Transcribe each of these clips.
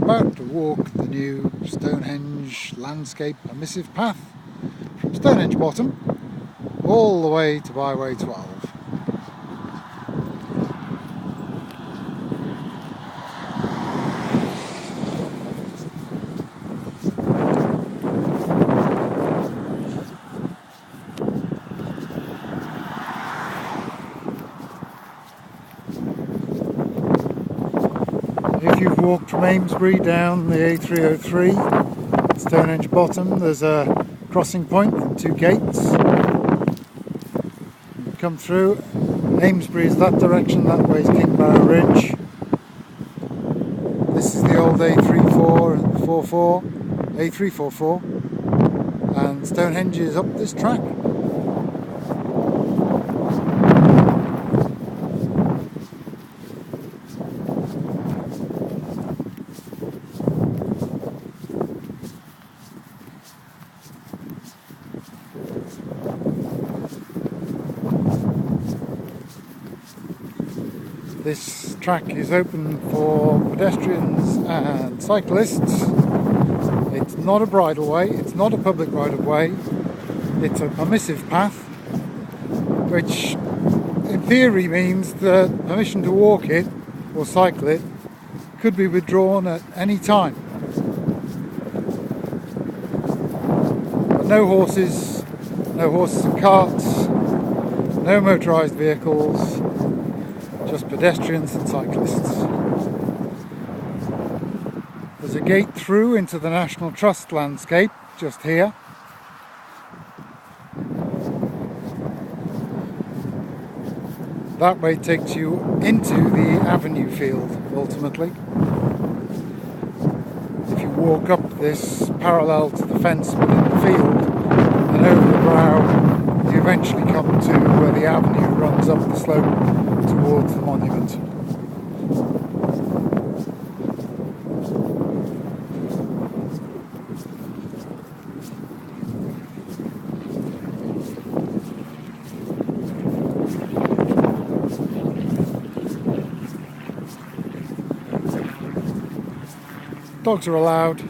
about to walk the new Stonehenge landscape permissive path from Stonehenge Bottom all the way to Byway 12. If you've walked from Amesbury down the A303 at Stonehenge Bottom, there's a crossing point and two gates. You come through. Amesbury is that direction, that way is Kingbarrow Ridge. This is the old A344, and Stonehenge is up this track. This track is open for pedestrians and cyclists. It's not a bridleway, it's not a public right-of-way, it's a permissive path, which in theory means that permission to walk it or cycle it could be withdrawn at any time. But no horses and carts, no motorised vehicles, just pedestrians and cyclists. There's a gate through into the National Trust landscape just here. That way takes you into the avenue field ultimately. If you walk up this parallel to the fence within the field and over the brow, you eventually come to where the avenue runs up the slope towards the monument. Dogs are allowed.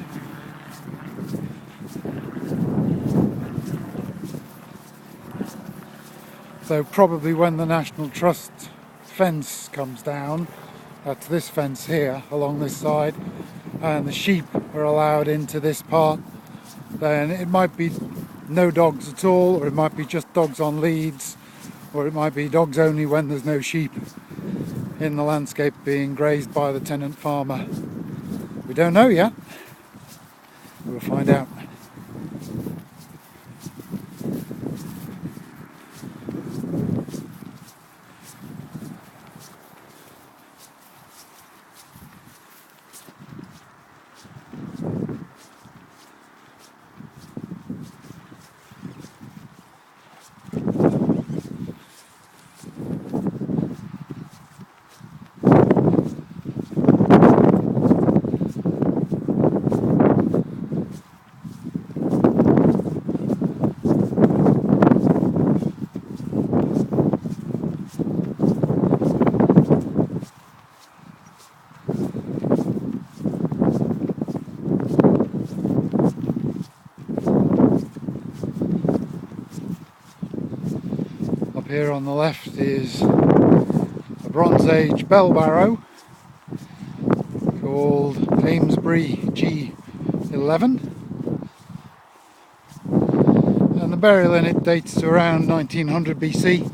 So probably when the National Trust fence comes down, that's this fence here along this side, and the sheep are allowed into this part, then it might be no dogs at all, or it might be just dogs on leads, or it might be dogs only when there's no sheep in the landscape being grazed by the tenant farmer. We don't know yet. We'll find out. Here on the left is a Bronze Age bell barrow called Amesbury G11, and the burial in it dates to around 1900 BC,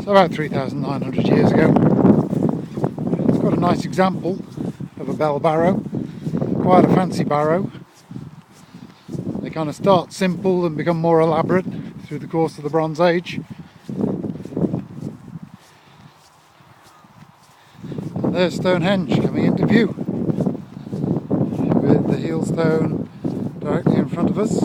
so about 3,900 years ago. It's got a nice example of a bell barrow, quite a fancy barrow. They kind of start simple and become more elaborate through the course of the Bronze Age. There's Stonehenge coming into view with the heel stone directly in front of us.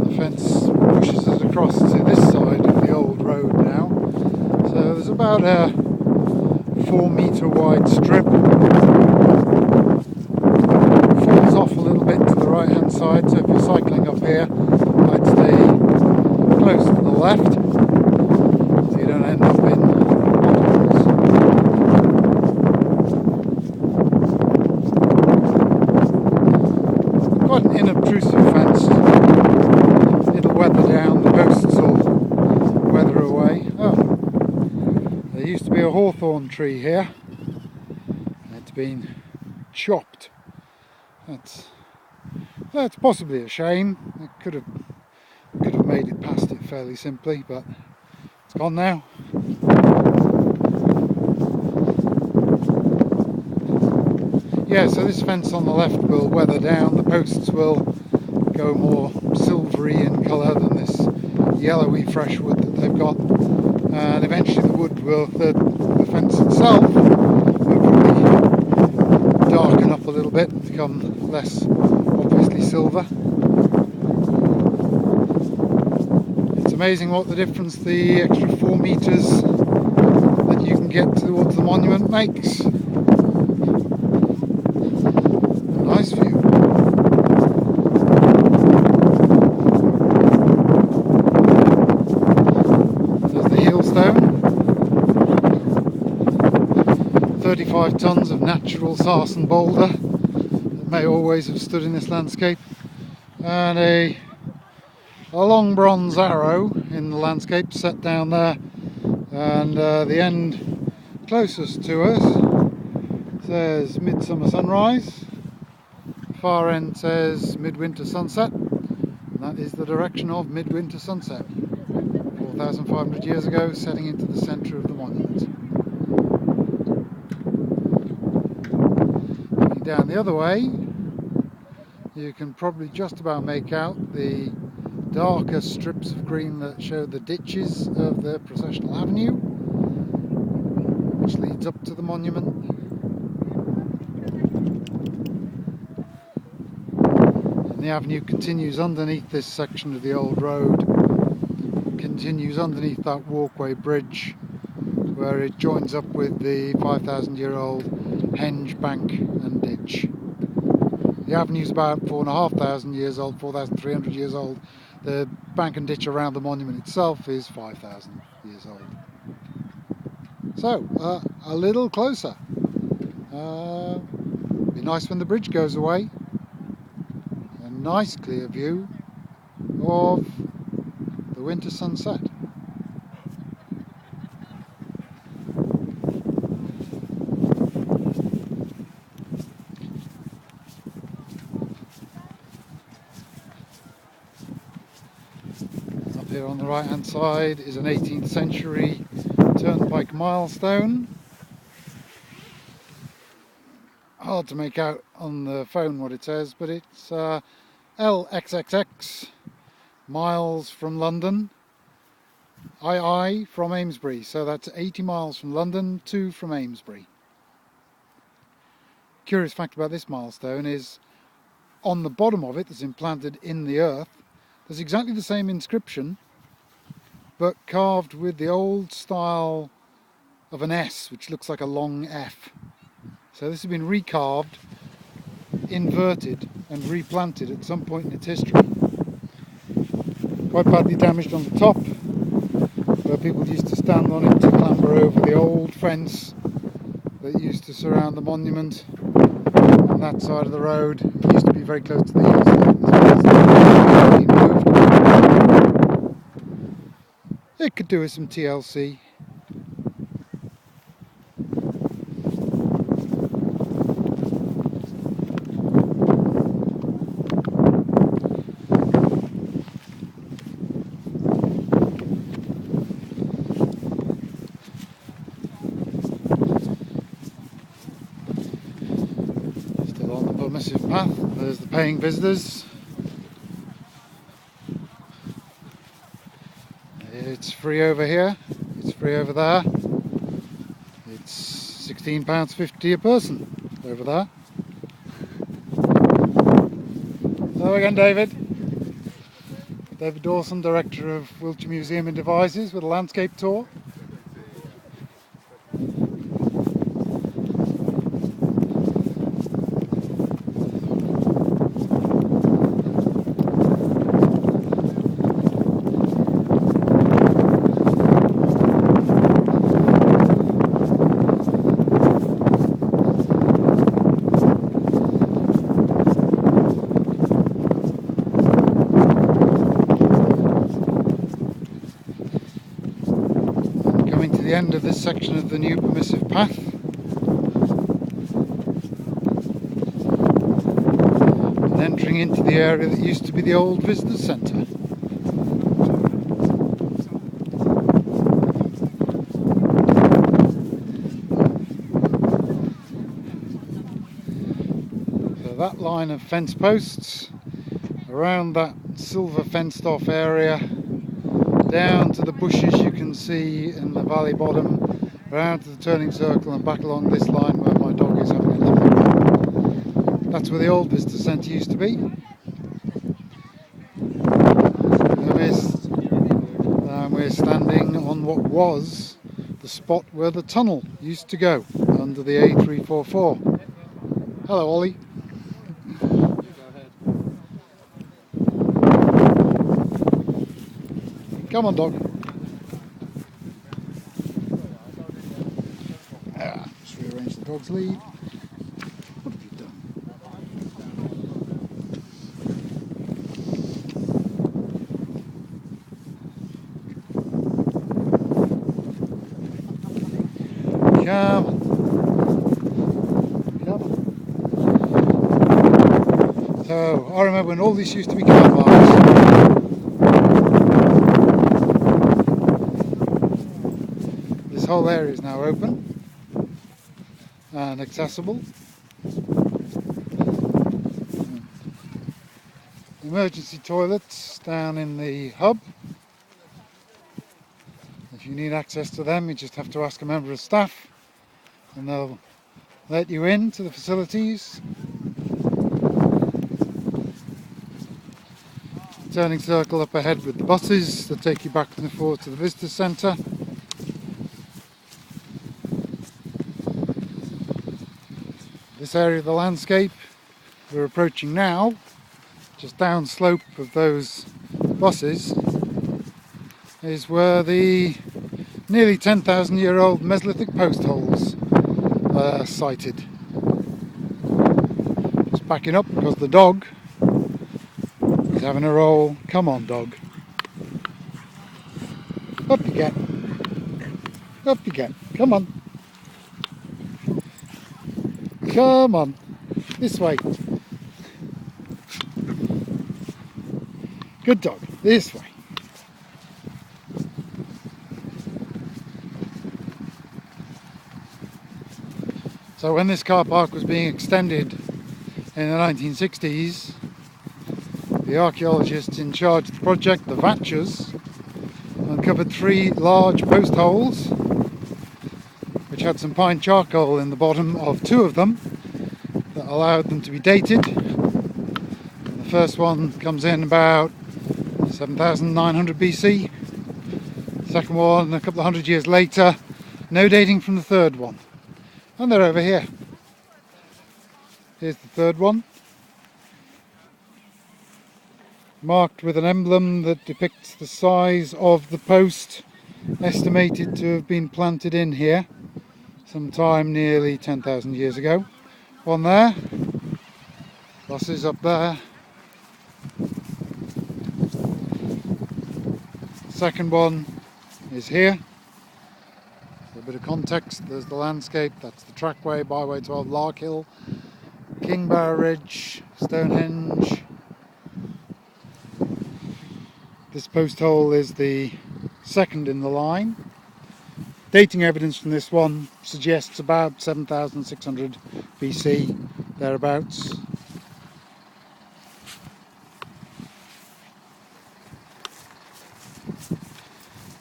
The fence pushes us across to this side of the old road now. So there's about a 4 4-metre wide strip. Falls off a little bit to the right hand side, so if you're cycling up here, I'd stay close to the left so you don't end up in potholes. Quite an inobtrusive fence. It'll weather down, the posts will weather away. Oh, there used to be a hawthorn tree here. It's been chopped. That's possibly a shame. It could have made it past it fairly simply, but it's gone now. Yeah, so this fence on the left will weather down. The posts will go more silvery in colour than this yellowy fresh wood that they've got, and eventually the fence itself will probably darken up a little bit and become less obviously silver. It's amazing what the difference the extra 4 metres that you can get towards the monument makes. Nice view. There's the heel stone. 35 tonnes of natural sarsen boulder that may always have stood in this landscape, and a long bronze arrow in the landscape set down there, and the end closest to us says midsummer sunrise, far end says midwinter sunset, and that is the direction of midwinter sunset, 4,500 years ago, setting into the centre of the monument. Looking down the other way, you can probably just about make out the darker strips of green that show the ditches of the processional avenue, which leads up to the monument. And the avenue continues underneath this section of the old road, continues underneath that walkway bridge, where it joins up with the 5,000-year-old henge bank and ditch. The avenue is about 4,500 years old, 4,300 years old. The bank and ditch around the monument itself is 5,000 years old. So, a little closer. Be nice when the bridge goes away. A nice clear view of the winter sunset. Here on the right hand side is an 18th century turnpike milestone. Hard to make out on the phone what it says, but it's LXXX, miles from London, II from Amesbury, so that's 80 miles from London, 2 from Amesbury. Curious fact about this milestone is on the bottom of it, that's implanted in the earth, there's exactly the same inscription, but carved with the old style of an S, which looks like a long F. So this has been recarved, inverted and replanted at some point in its history. Quite badly damaged on the top, where people used to stand on it to clamber over the old fence that used to surround the monument. On that side of the road, it used to be very close to the hills. It could do with some TLC. Still on the Permissive path, there's the paying visitors. It's free over here, it's free over there. It's £16.50 a person over there. Hello again, David. David Dawson, Director of Wiltshire Museum and Devices, with a landscape tour. section of the new Permissive path. And entering into the area that used to be the old visitor centre. So that line of fence posts around that silver fenced off area, down to the bushes you can see in the valley bottom, around to the turning circle and back along this line where my dog is having a lovely run. That's where the old visitor centre used to be. And we're standing on what was the spot where the tunnel used to go under the A344. Hello Ollie. Come on, dog. Just rearrange the dog's lead. What have you done? Come on. Come on. So, I remember when all this used to be car parks. This whole area is now open and accessible. Emergency toilets down in the hub. If you need access to them, you just have to ask a member of staff and they'll let you in to the facilities. Turning circle up ahead with the buses that take you back and forth to the visitor centre. This area of the landscape we're approaching now, just downslope of those buses, is where the nearly 10,000-year-old Mesolithic post holes are sighted. Just backing up because the dog is having a roll. Come on, dog. Up you get. Up you get. Come on. Come on. This way. Good dog. This way. So when this car park was being extended in the 1960s, the archaeologists in charge of the project, the Vatchers, uncovered 3 large post holes which had some pine charcoal in the bottom of 2 of them that allowed them to be dated. And the first one comes in about 7,900 BC, the second one a couple of hundred years later, no dating from the third one. And they're over here. Here's the third one, marked with an emblem that depicts the size of the post estimated to have been planted in here sometime nearly 10,000 years ago. One there, buses up there. Second one is here. For a bit of context, there's the landscape, that's the trackway, Byway 12, Larkhill, Kingbower Ridge, Stonehenge. This post hole is the second in the line. Dating evidence from this one suggests about 7,600 BC, thereabouts.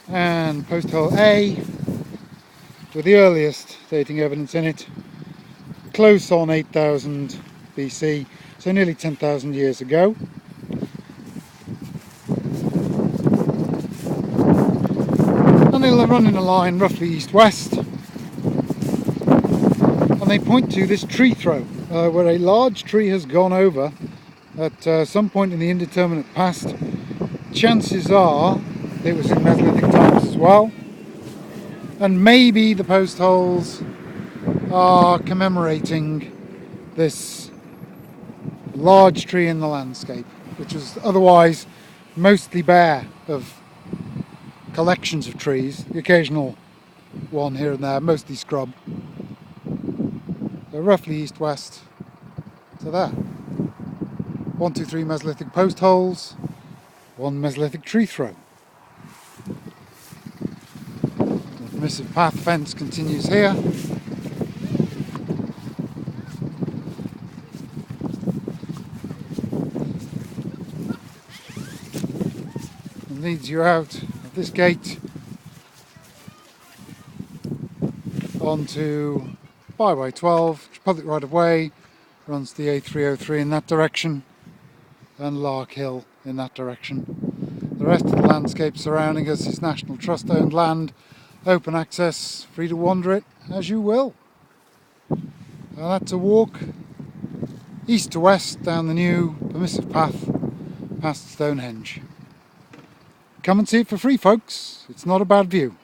And post hole A, with the earliest dating evidence in it, close on 8,000 BC, so nearly 10,000 years ago. And they'll run in a line roughly east-west, and they point to this tree throw where a large tree has gone over at some point in the indeterminate past. Chances are it was in Mesolithic times as well, and maybe the post holes are commemorating this large tree in the landscape, which was otherwise mostly bare of collections of trees, the occasional one here and there, mostly scrub. So roughly east-west to there. 1, 2, 3 Mesolithic post holes, 1 Mesolithic tree throw. The permissive path fence continues here. And leads you out of this gate onto Byway 12, which is public right of way, runs the A303 in that direction, and Lark Hill in that direction. The rest of the landscape surrounding us is National Trust owned land, open access, free to wander it as you will. And that's a walk east to west down the new permissive path past Stonehenge. Come and see it for free, folks. It's not a bad view.